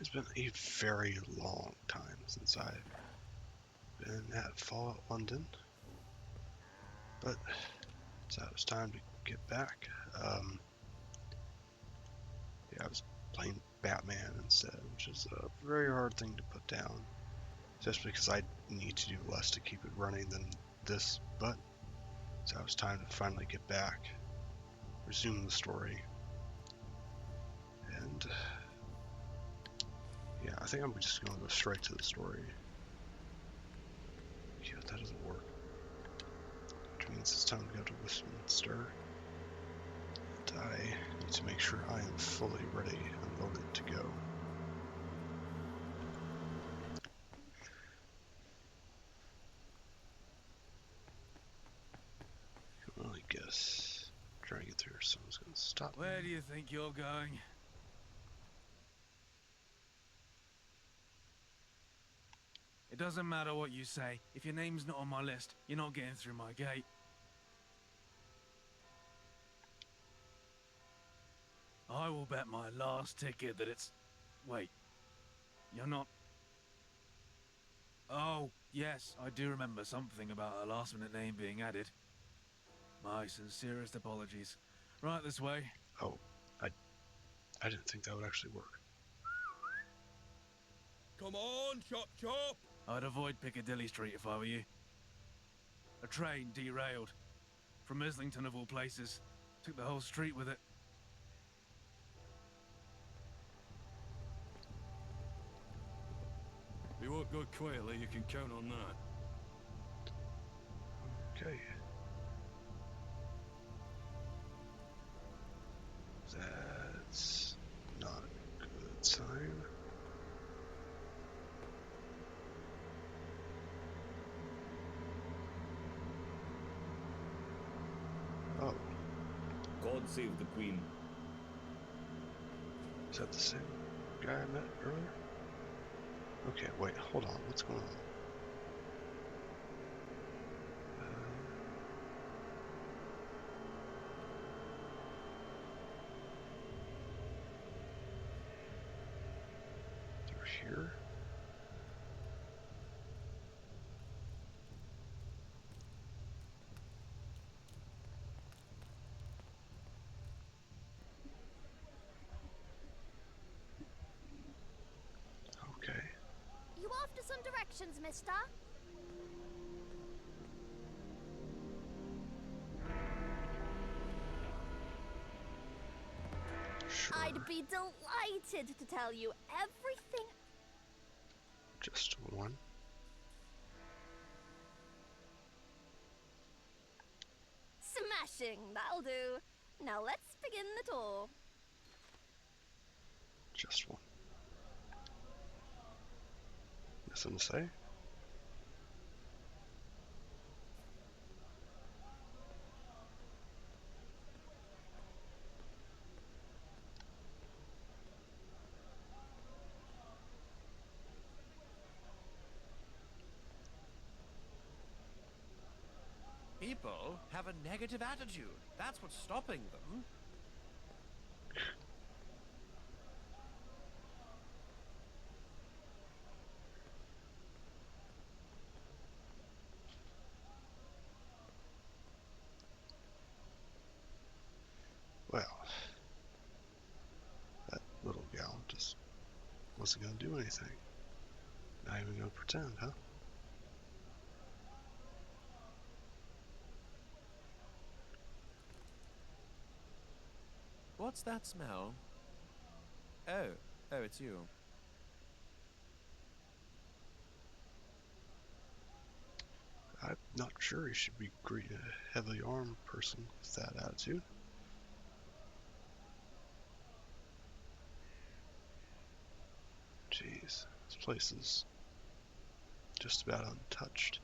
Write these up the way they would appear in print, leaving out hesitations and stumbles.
It's been a very long time since I've been at Fallout London, but so it's time to get back. Yeah, I was playing Batman instead, which is a very hard thing to put down, especially because I need to do less to keep it running than this, but so it's time to finally get back, resume the story, and yeah, I think I'm just going to go straight to the story. Yeah, that doesn't work. Which means it's time to go to Westminster. And I need to make sure I am fully ready and loaded to go. Well, I guess trying to get through, someone's going to stop me. Where do you think you're going? It doesn't matter what you say. If your name's not on my list, you're not getting through my gate. I will bet my last ticket that it's... Wait. You're not... Oh, yes, I do remember something about a last-minute name being added. My sincerest apologies. Right this way. Oh, I didn't think that would actually work. Come on, chop chop! I'd avoid Piccadilly Street if I were you. A train derailed. From Islington of all places. Took the whole street with it. We won't go quietly, you can count on that. Okay. That's not a good sign. Oh, God save the Queen. is that the same guy I met earlier? Okay, wait, hold on, what's going on? They're here? Okay. You after some directions, mister? Sure. I'd be delighted to tell you everything. Just one. Smashing, that'll do. Now let's begin the tour. Just one. Nothing to say? People have a negative attitude. That's what's stopping them. Well, that little gal just wasn't gonna do anything. Not even gonna pretend, huh? What's that smell? Oh, it's you. I'm not sure you should be greeting a heavily armed person with that attitude. Jeez, this place is just about untouched.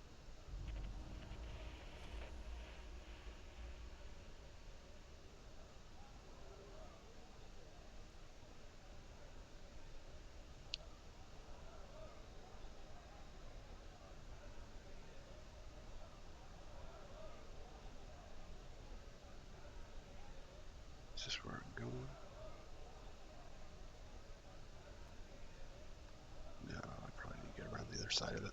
Is this where I'm going? other side of it.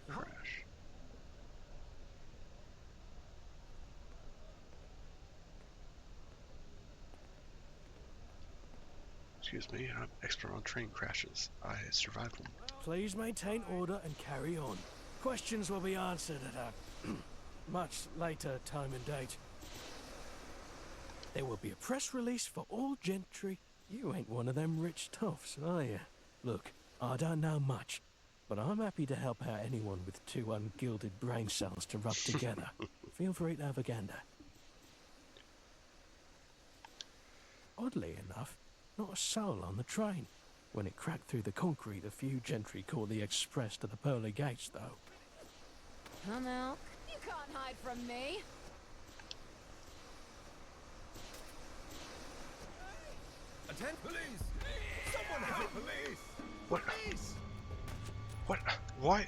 Crash. Excuse me, I'm expert on train crashes. I survived one. Please maintain order and carry on. Questions will be answered at a much later time and date. There will be a press release for all gentry. You ain't one of them rich toffs, are you? Look, I don't know much, but I'm happy to help out anyone with two ungilded brain cells to rub together. Feel free to have a gander. Oddly enough, not a soul on the train. When it cracked through the concrete, a few gentry caught the express to the pearly gates, though. Come out. You can't hide from me. Attend police! Someone help police! What? Police! What? What?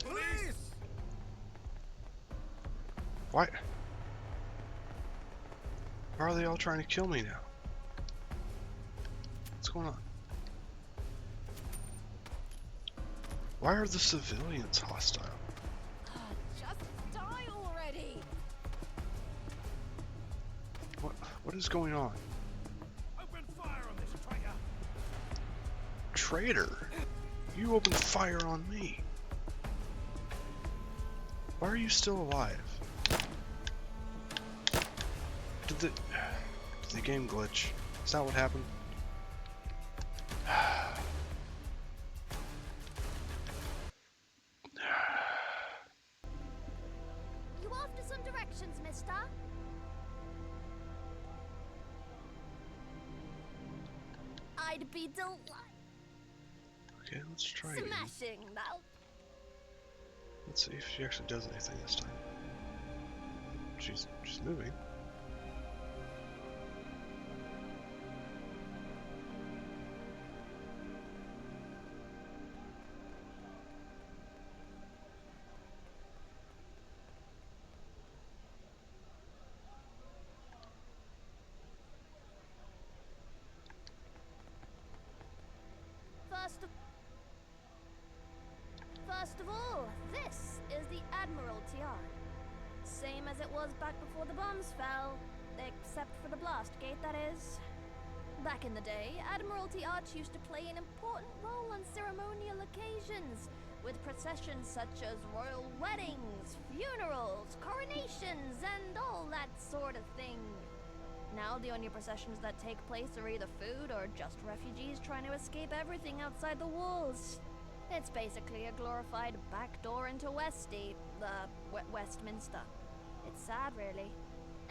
Police! What? Why are they all trying to kill me now? What's going on? Why are the civilians hostile? Just die already. What is going on? Open fire on this traitor! Traitor! You opened fire on me. Why are you still alive? Did the game glitch? Is that what happened? You after some directions, mister? I'd be delighted. Okay, let's try again. Smashing, that'll... Let's see if she actually does anything this time. She's moving. First of all, this is the Admiralty Arch. Same as it was back before the bombs fell, except for the blast gate, that is. Back in the day, Admiralty Arch used to play an important role on ceremonial occasions, with processions such as royal weddings, funerals, coronations, and all that sort of thing. Now the only processions that take place are either food or just refugees trying to escape everything outside the walls. It's basically a glorified backdoor into Westy, Westminster. It's sad, really.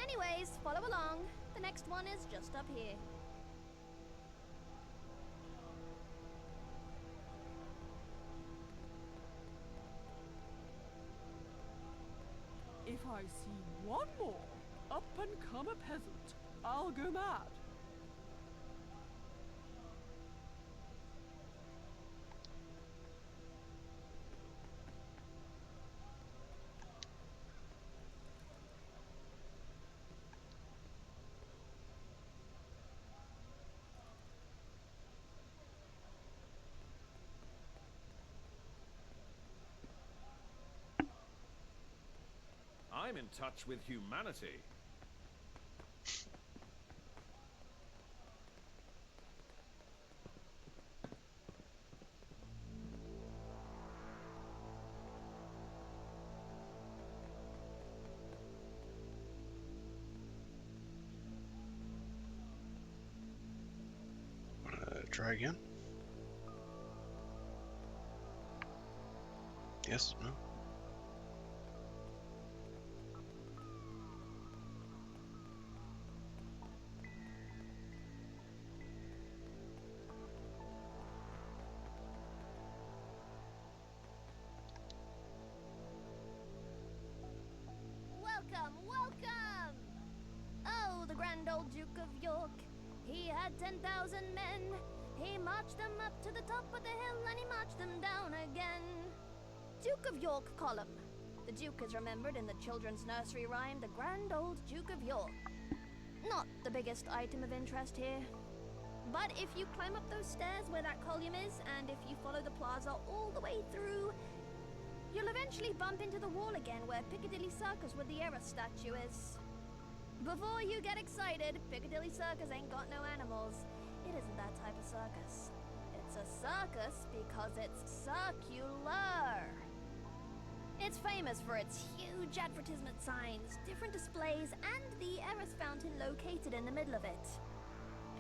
Anyways, follow along. The next one is just up here. If I see one more up-and-comer peasant, I'll go mad. I'm in touch with humanity. Try again. Yes, no. grand old Duke of York. He had 10,000 men. He marched them up to the top of the hill and he marched them down again. Duke of York column. The Duke is remembered in the children's nursery rhyme, The Grand Old Duke of York. Not the biggest item of interest here. But if you climb up those stairs where that column is, and if you follow the plaza all the way through, you'll eventually bump into the wall again where Piccadilly Circus with the Era statue is. Before you get excited, Piccadilly Circus ain't got no animals. It isn't that type of circus. It's a circus because it's circular. It's famous for its huge advertisement signs, different displays, and the Eris fountain located in the middle of it.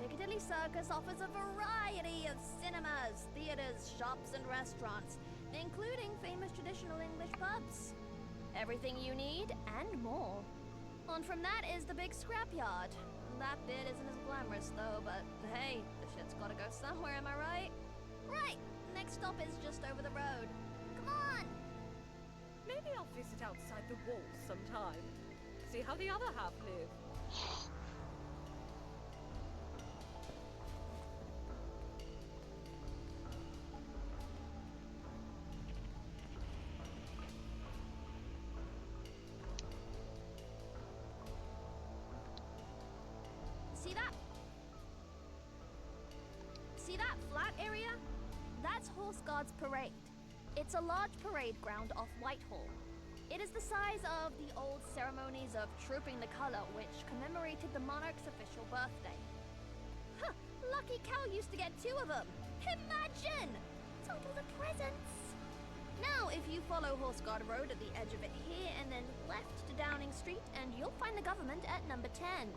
Piccadilly Circus offers a variety of cinemas, theaters, shops, and restaurants, including famous traditional English pubs. Everything you need and more. On from that is the big scrapyard. That bit isn't as glamorous though, but hey, the shit's gotta go somewhere, am I right? Right, next stop is just over the road. Come on! Maybe I'll visit outside the walls sometime. See how the other half live. See that flat area? That's Horse Guards Parade. It's a large parade ground off Whitehall. It is the size of the old ceremonies of Trooping the Colour, which commemorated the monarch's official birthday. Huh, lucky cow used to get 2 of them. Imagine! Total of presents! Now, if you follow Horse Guard Road at the edge of it here and then left to Downing Street, and you'll find the government at number 10.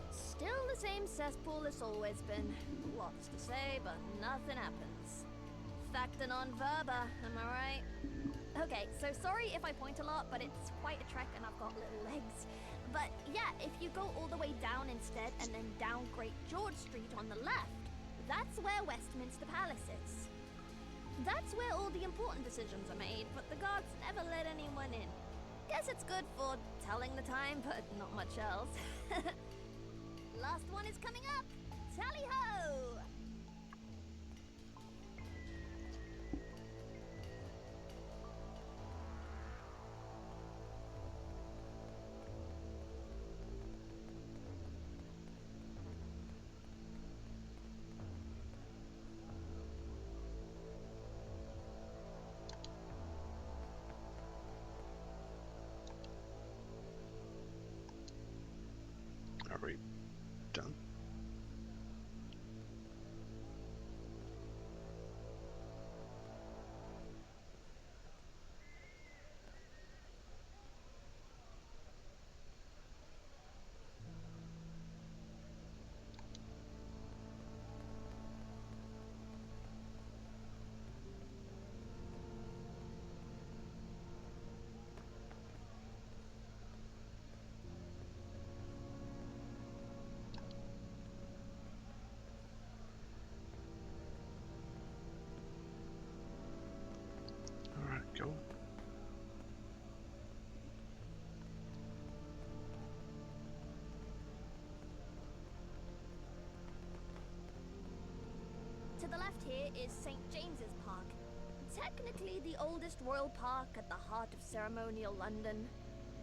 Still the same cesspool it's always been. Lots to say, but nothing happens. Facta non verba, am I right? Okay, so sorry if I point a lot, but it's quite a trek and I've got little legs. But yeah, if you go all the way down instead and then down Great George Street on the left, that's where Westminster Palace is. That's where all the important decisions are made, but the guards never let anyone in. Guess it's good for telling the time, but not much else. Last one is coming up! Tally-ho! Are we done? Alright, go. To the left here is St. James's Park. Technically the oldest royal park at the heart of ceremonial London.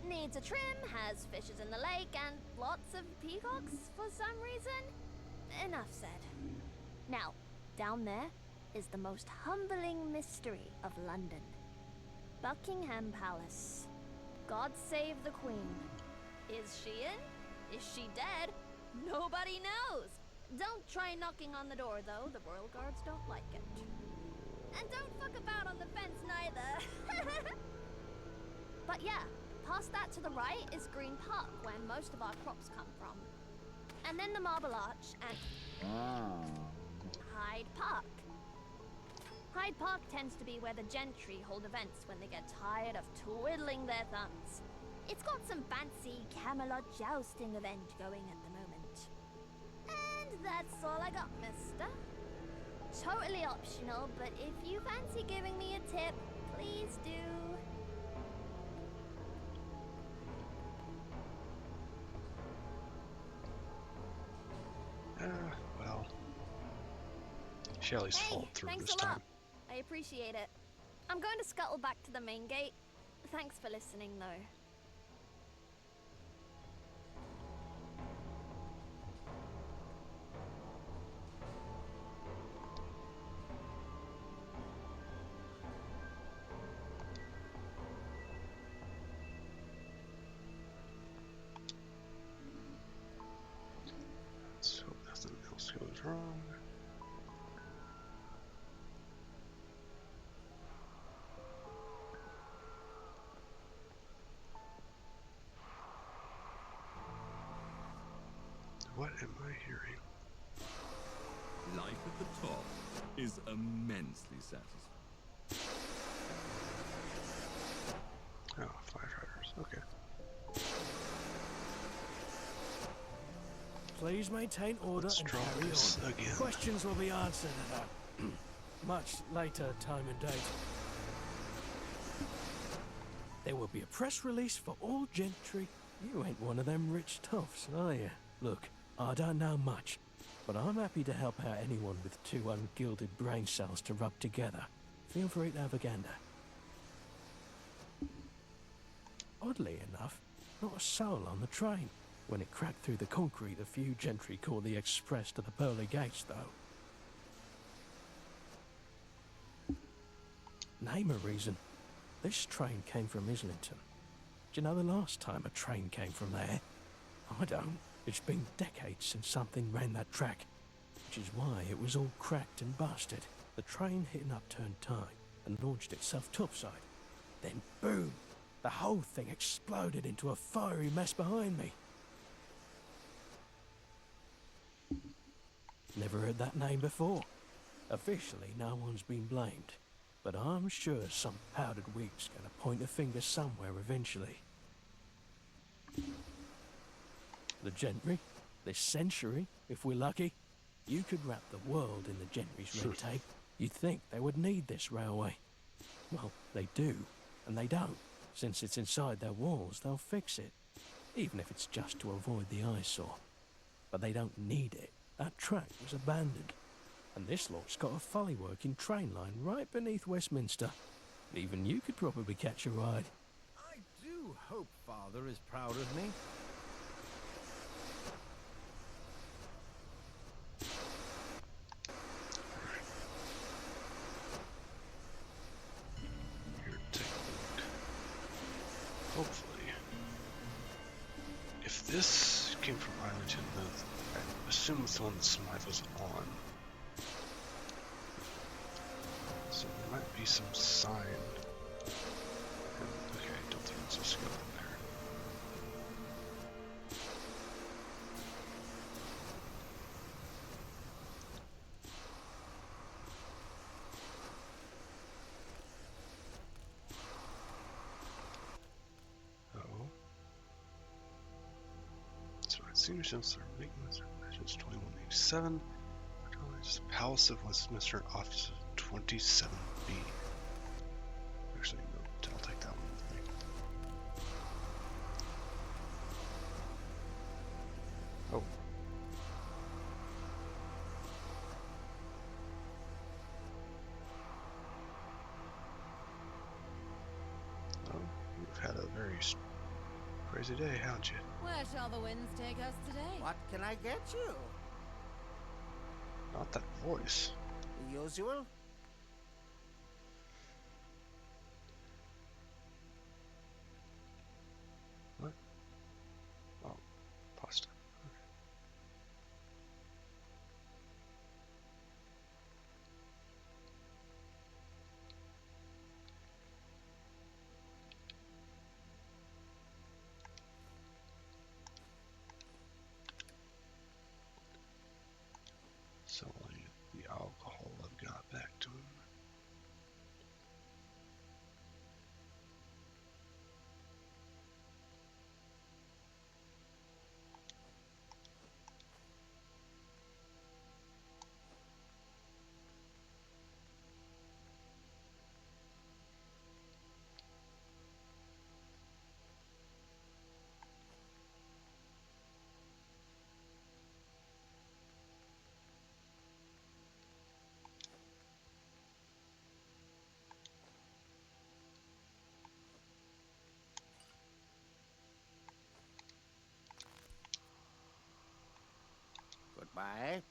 Needs a trim, has fishes in the lake, and lots of peacocks for some reason. Enough said. Now, down there is the most humbling mystery of London. Buckingham Palace. God save the Queen. Is she in? Is she dead? Nobody knows! Don't try knocking on the door, though. The royal guards don't like it. And don't fuck about on the fence, neither. But yeah, past that to the right is Green Park, where most of our crops come from. And then the Marble Arch and Hyde Park. Hyde Park tends to be where the gentry hold events when they get tired of twiddling their thumbs. It's got some fancy Camelot jousting event going at the moment. And that's all I got, mister. Totally optional, but if you fancy giving me a tip, please do. She at least Hey, followed through thanks this a lot. time. I appreciate it. I'm going to scuttle back to the main gate. Thanks for listening, though. Let's hope nothing else goes wrong. What am I hearing? Life at the top is immensely satisfying. Oh, firefighters. Okay. Please maintain order Let's and try carry this on. again. Questions will be answered at a much later time and date. There will be a press release for all gentry. You ain't one of them rich toughs, are you? Look, I don't know much, but I'm happy to help out anyone with 2 ungilded brain cells to rub together. Feel free to have a gander. Oddly enough, not a soul on the train. When it cracked through the concrete, a few gentry caught the express to the pearly gates, though. Name a reason. This train came from Islington. Do you know the last time a train came from there? I don't. It's been decades since something ran that track, which is why it was all cracked and busted. The train hit an upturned time and launched itself topside. Then boom! The whole thing exploded into a fiery mess behind me. Never heard that name before. Officially, no one's been blamed. But I'm sure some powdered wig's gonna point a finger somewhere eventually. The gentry, this century, if we're lucky, you could wrap the world in the gentry's red tape. You'd think they would need this railway. Well, they do, and they don't. Since it's inside their walls, they'll fix it. Even if it's just to avoid the eyesore. But they don't need it. That track was abandoned. And this lot's got a fully working train line right beneath Westminster. Even you could probably catch a ride. I do hope Father is proud of me. Here, take a look. Hopefully. If this came from Islington, then I assume it's the one that Smythe was on. So there might be some sign. Okay, don't think it's just go in there. Oh. So it seems since they're making this matches 2187. Palace of Westminster, Office of 27B. Actually, no, I'll take that one with me. Oh. Oh, you've had a very crazy day, haven't you? Where shall the winds take us today? What can I get you? Not that voice. The usual? What? Oh, pasta. Okay. So I'll need the alcohol I've got back Why?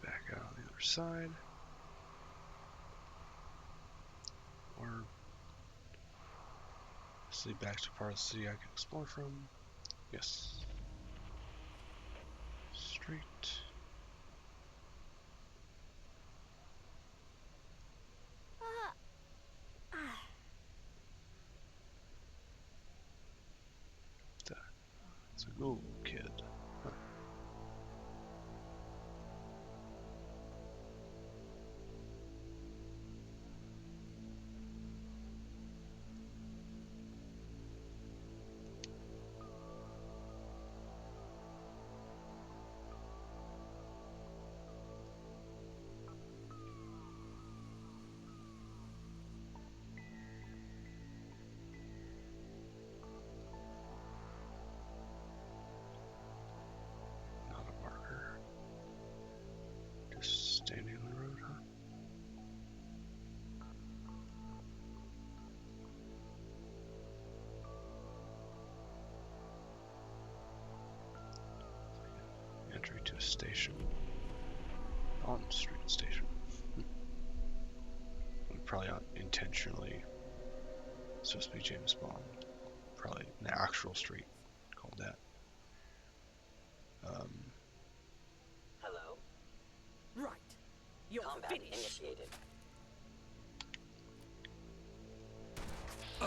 Back out on the other side. Or see back to part of the city I can explore from. Yes. Straight. It's a ghoul kid. Huh. Not a marker. Just standing on the road, huh? Entry to a station. On the street station. Probably not intentionally supposed to be James Bond. Probably an actual street called that. Hello? Right. You're Combat finished. initiated. I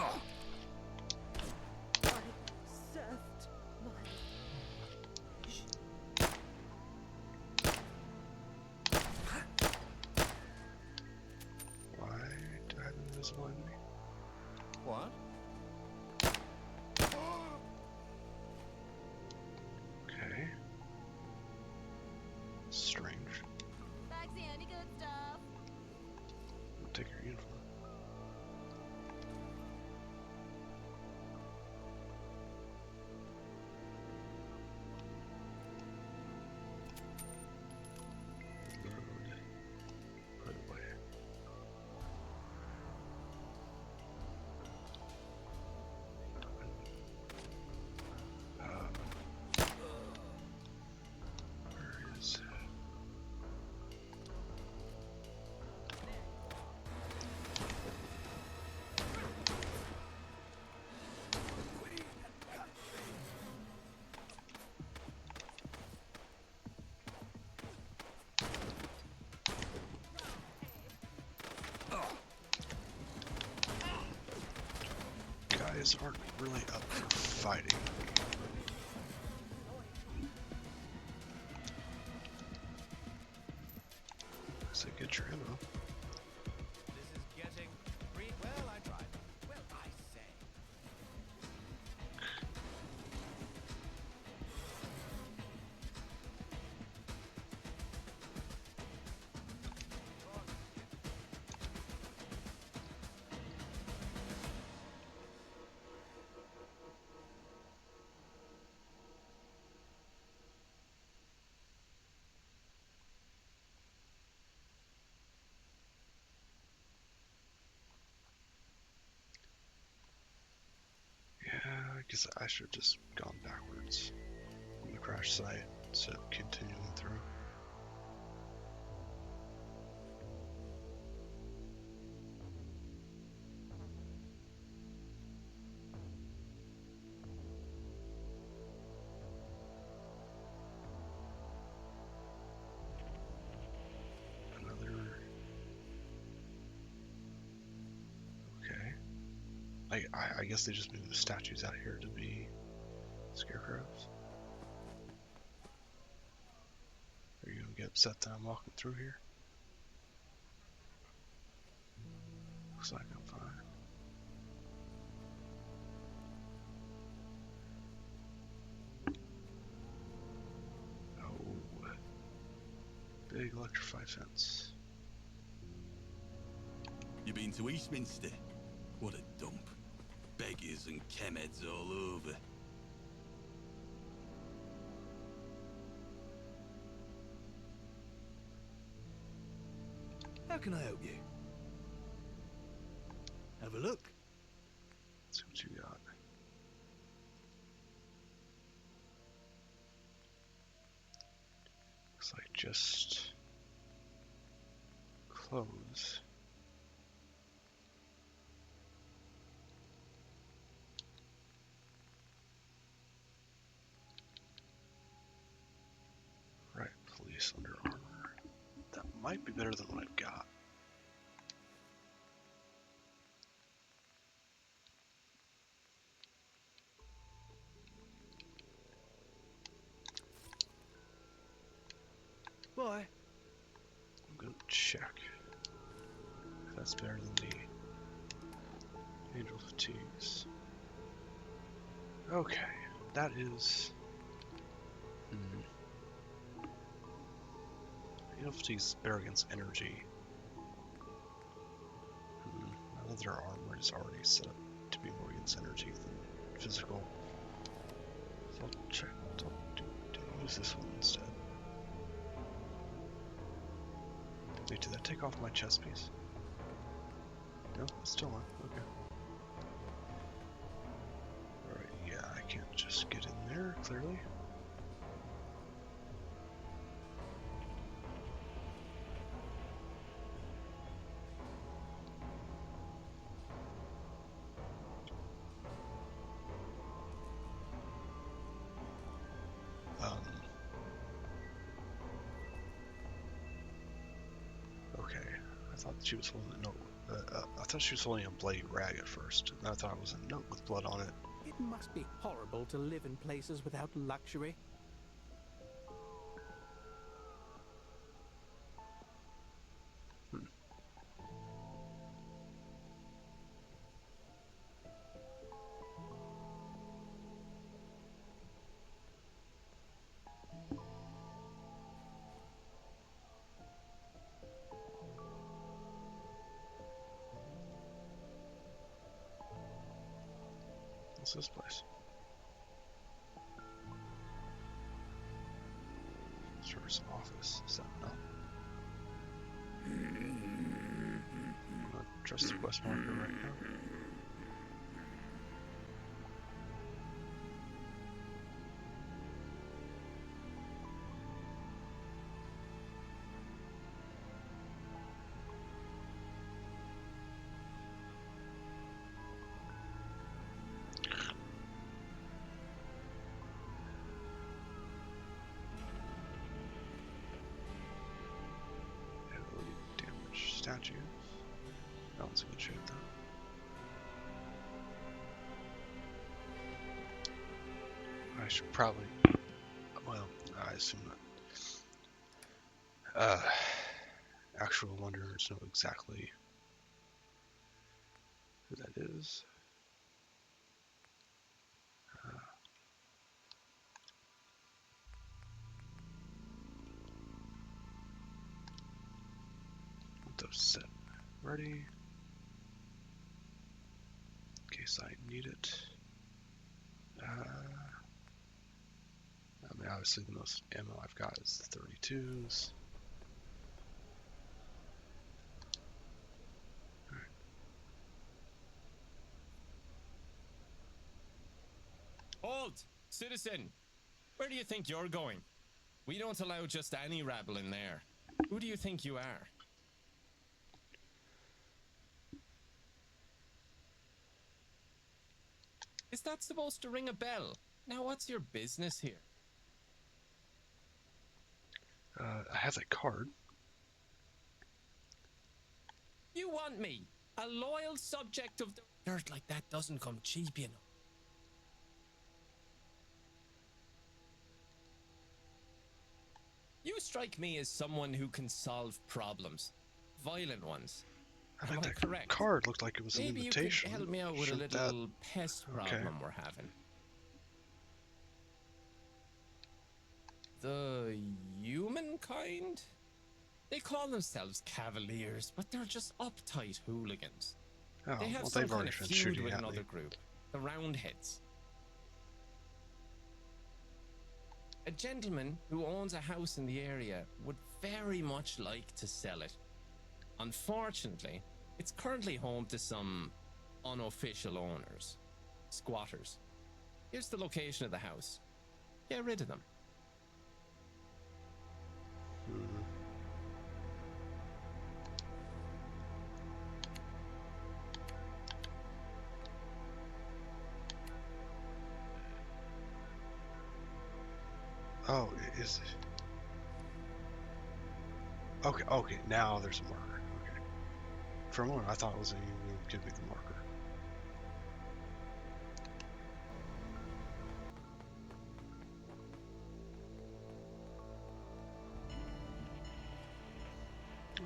served my liege. Why do I have invisible enemy? What? Okay. Strange. Bags the only good stuff. I'll take your uniform. Load. Put away. Where is it? Guys aren't really up for fighting. So get your ammo. This is getting well, I tried. Well, I say. Yeah, I guess I should have just gone backwards from the crash site instead of continuing through. Another. Okay. I guess they just moved the statues out here to be scarecrows. Are you gonna get upset that I'm walking through here? Looks like I'm fine. Oh, big electrified fence. You been to Westminster? What a dump. Beggars and chemheads all over. How can I help you? have a look. Let's see what you got. Looks like just clothes. Right, police under armor. That might be better than what I've got. Bye. I'm gonna check if that's better than the Angel Fatigues. Okay, that is. Angel Fatigues is better against energy. Now that their armor is already set up to be more against energy than physical. So I'll check. I'll use this one instead. Wait, did that take off my chest piece? No, it's still on. Okay. Alright, yeah, I can't just get in there, clearly. Okay, I thought she was holding a note. I thought she was holding a bloody rag at first, and I thought it was a note with blood on it. It must be horrible to live in places without luxury. What's this place? Sheriff's office. Is that no? I'm not trust the quest marker right now. Statues. That one's in good shape though. I should probably, well, I assume that actual Londoners know exactly who that is. Those set ready in case I need it. I mean, obviously the most ammo I've got is the 32s. Right. Halt! Citizen! Where do you think you're going? We don't allow just any rabble in there. Who do you think you are? Is that supposed to ring a bell? Now what's your business here? I have that card. You want me? A loyal subject of the... Dirt like that doesn't come cheap, you know. You strike me as someone who can solve problems. Violent ones. I think that correct? card looked like it was an Maybe invitation. you could help me out with a Shouldn't little pest problem Okay. we're having. The humankind? They call themselves cavaliers, but they're just uptight hooligans. Oh, They have well, some they've kind already of been feud shooting with at another me. group, the Roundheads. A gentleman who owns a house in the area would very much like to sell it. Unfortunately, it's currently home to some unofficial owners. Squatters. Here's the location of the house. Get rid of them. Oh, is it? Okay, okay, now there's a marker. Okay. For a moment, I thought it was going to give me the marker.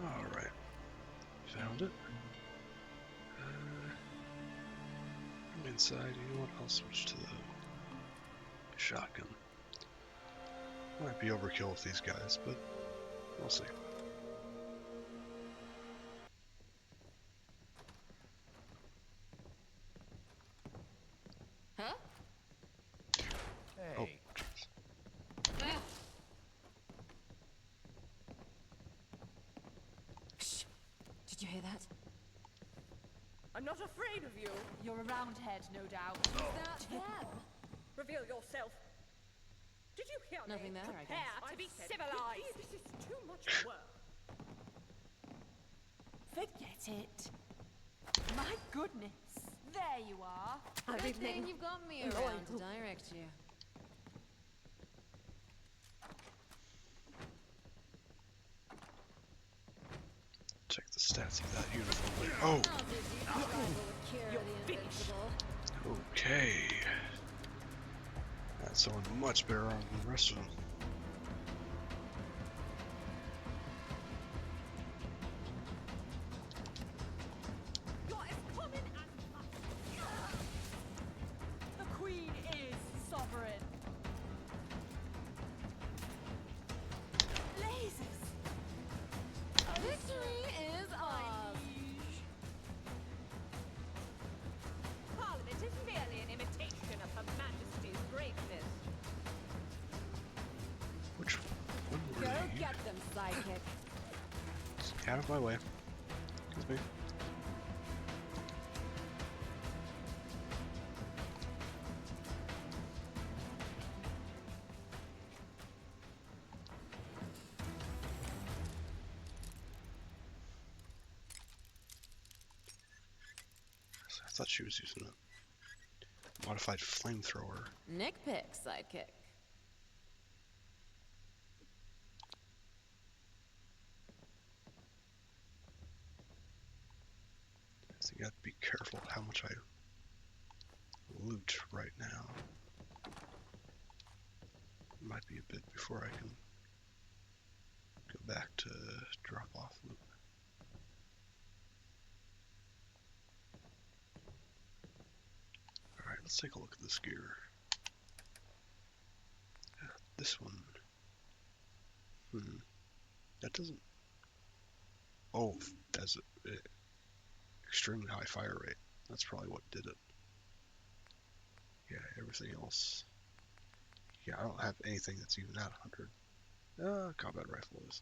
Alright. Found it. I'm inside. You know what? I'll switch to the shotgun. Might be overkill with these guys, but we'll see. Huh? Oh. Hey. Shh. Did you hear that? I'm not afraid of you. You're a roundhead, no doubt. That them? Reveal yourself. Did you hear Nothing me? there, I Prepare guess. to be civilized. This is too much work. Forget it. My goodness. There you are. Good thing you've got me around to direct you. Check the stats of that uniform. Oh! You're finished. Okay. That's someone much better armed than the rest of them. You're as common as The queen is sovereign. Lasers. Victory is ours. Parliament is merely an imitation of Her Majesty's greatness. Which one were Go they? get them, sidekick. Out of my way. Excuse me. I thought she was using a modified flamethrower. Nick pick, sidekick. So you gotta be careful how much I loot right now. Might be a bit before I can go back to drop off loot. Alright, let's take a look at this gear. This one. That doesn't. Oh, that's a extremely high fire rate. That's probably what did it. Yeah, everything else. Yeah, I don't have anything that's even at 100. Combat rifle is.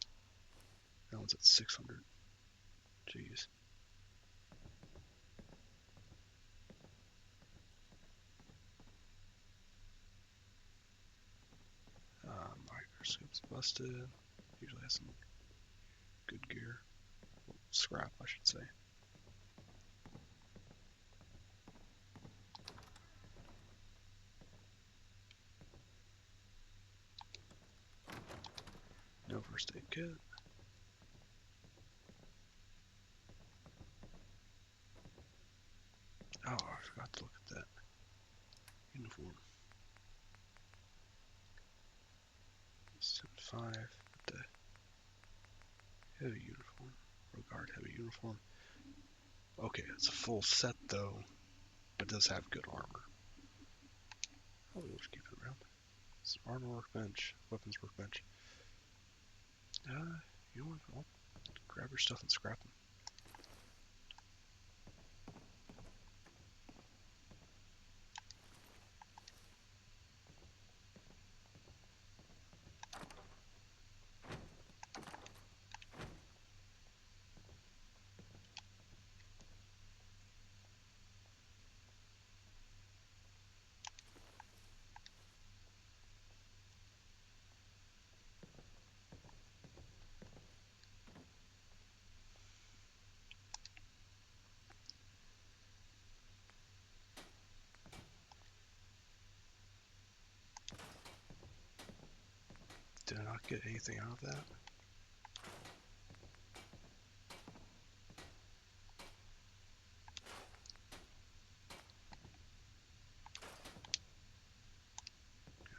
That one's at 600. Jeez. Microscope's busted. Usually has some good gear. Well, scrap, I should say. No first aid kit. Oh, I forgot to look at that uniform. It's 10-5, but the heavy uniform, Rogard heavy uniform. Okay, it's a full set though, but does have good armor. Oh, we'll just keep it around. It's an armor workbench, weapons workbench. You know what? I'll grab your stuff and scrap them. Did I not get anything out of that?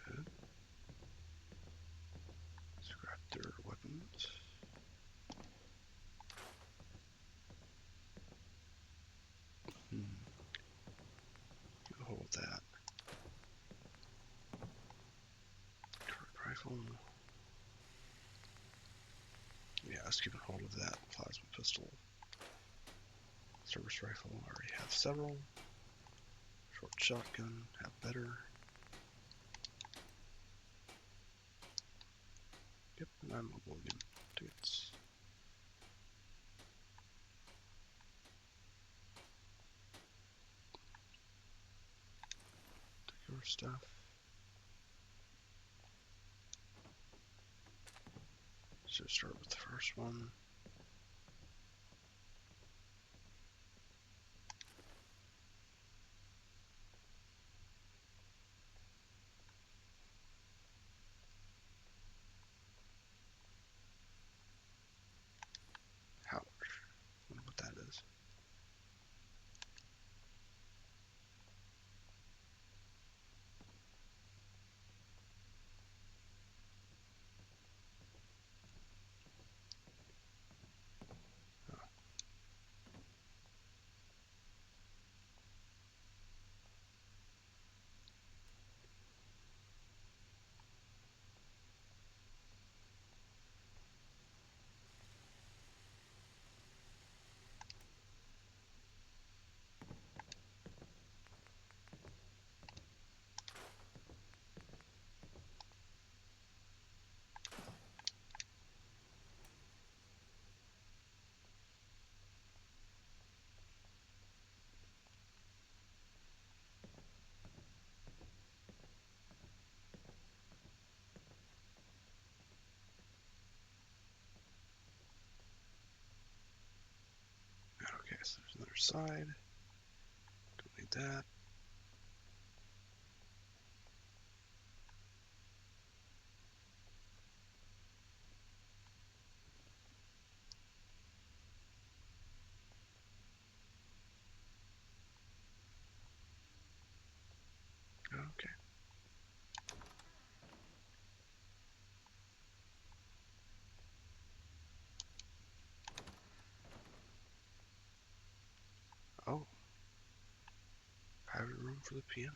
Good. Scrap their weapons. You hold that. Short rifle. Yeah, let's keep a hold of that plasma pistol. Service rifle, I already have several. Short shotgun, have better. Yep, and I'm mobile again. Tickets. Take your stuff. Should start with the first one. Ouch. I wonder what that is. Okay, so there's another side. Don't need that. Okay. Oh. Private room for the piano.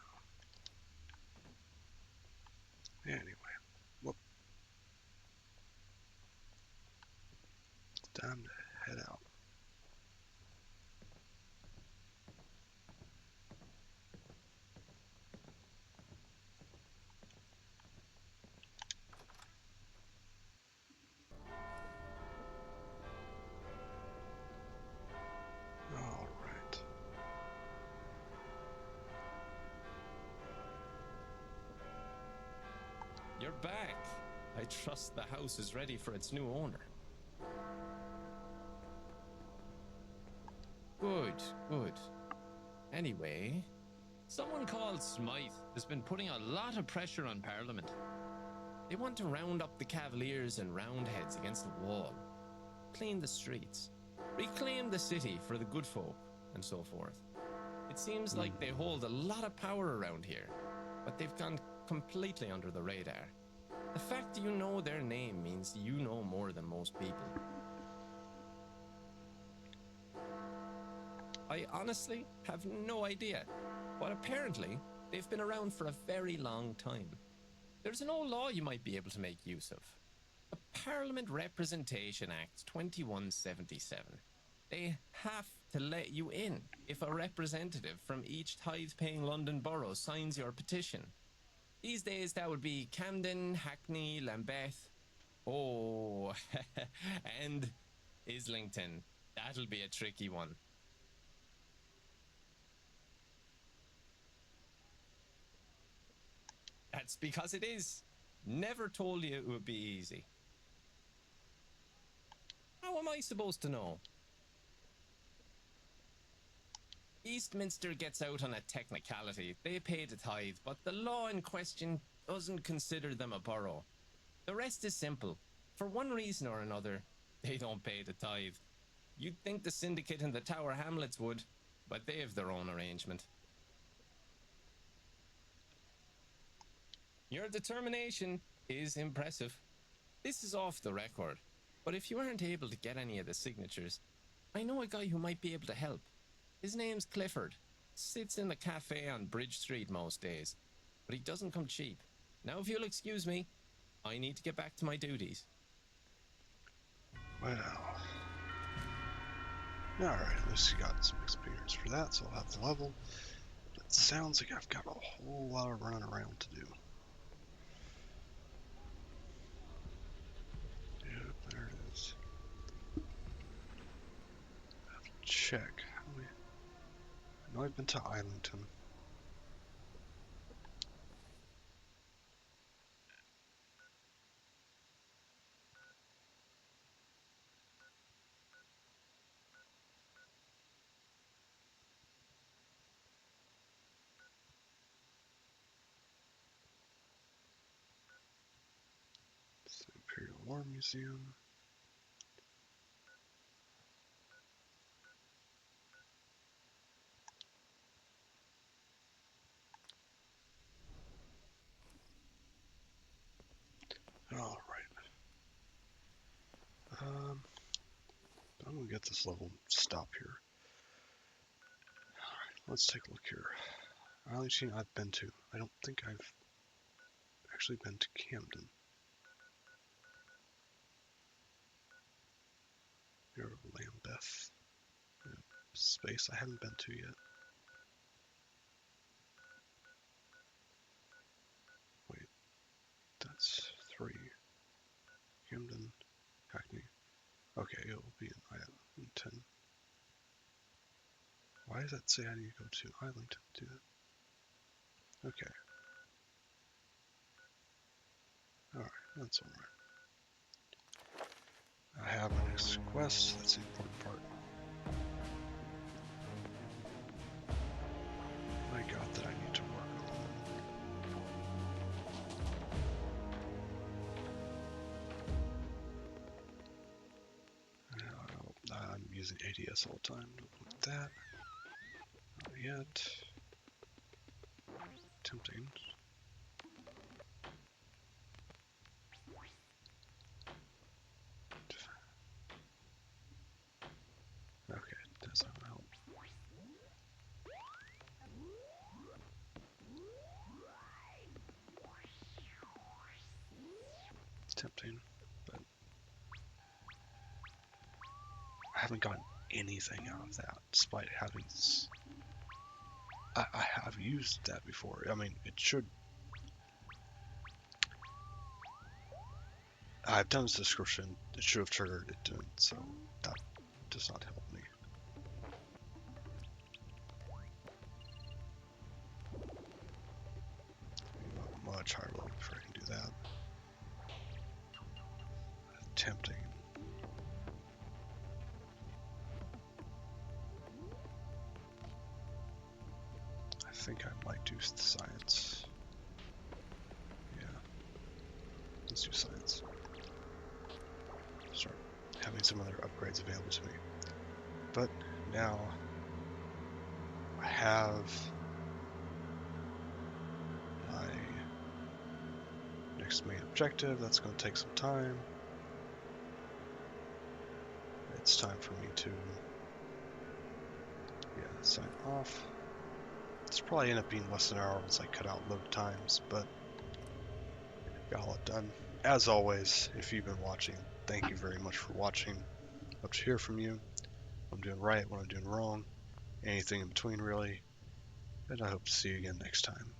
Anyway. Whoop. It's time to head out. Alright. You're back. I trust the house is ready for its new owner. Good, good. Anyway, someone called Smythe has been putting a lot of pressure on Parliament. They want to round up the Cavaliers and Roundheads against the wall, clean the streets, reclaim the city for the good folk, and so forth. It seems like they hold a lot of power around here, but they've gone completely under the radar. The fact you know their name means you know more than most people. I honestly have no idea, but apparently they've been around for a very long time. There's an old law you might be able to make use of. The Parliament Representation Act 2177. They have to let you in if a representative from each tithe-paying London borough signs your petition. These days that would be Camden, Hackney, Lambeth, oh, and Islington. That'll be a tricky one. That's because it is. Never told you it would be easy. How am I supposed to know? Westminster gets out on a technicality. They pay the tithe, but the law in question doesn't consider them a borough. The rest is simple. For one reason or another, they don't pay the tithe. You'd think the syndicate in the Tower Hamlets would, but they have their own arrangement. Your determination is impressive. This is off the record, but if you aren't able to get any of the signatures, I know a guy who might be able to help. His name's Clifford. Sits in the cafe on Bridge Street most days, but he doesn't come cheap. Now, if you'll excuse me, I need to get back to my duties. Well, alright, at least you got some experience for that, so I'll have the level. But it sounds like I've got a whole lot of running around to do. Yep, there it is. I have to check. I know I've been to Islington. It's the Imperial War Museum. Alright. I'm gonna get this level and stop here. Alright, let's take a look here. Arlington I've been to. I don't think I've actually been to Camden. Here, Lambeth. Space I haven't been to yet. Wait, that's 3. Camden, Hackney. Okay, it will be in 10. Why does that say I need to go to Islington to do that? Okay. Alright, that's alright. I have my next quest, that's the important part. My god, that I need to work on. I'm using ADS all the time, don't look at that. Not yet. Tempting. Okay, that's not gonna help. Tempting, but I haven't gotten anything out of that, despite having. I have used that before. I mean, it should. I've done this description. It should have triggered. It didn't, so that does not help me. Much higher level before I can do that. Tempting. I think I might do the science. Yeah. Let's do science. Start having some other upgrades available to me. But now I have my next main objective. That's going to take some time. It's time for me to sign off. It's probably end up being less than an hour once I cut out load times, but got a lot done. As always, if you've been watching, thank you very much for watching. Hope to hear from you. What I'm doing right, what I'm doing wrong, anything in between really. And I hope to see you again next time.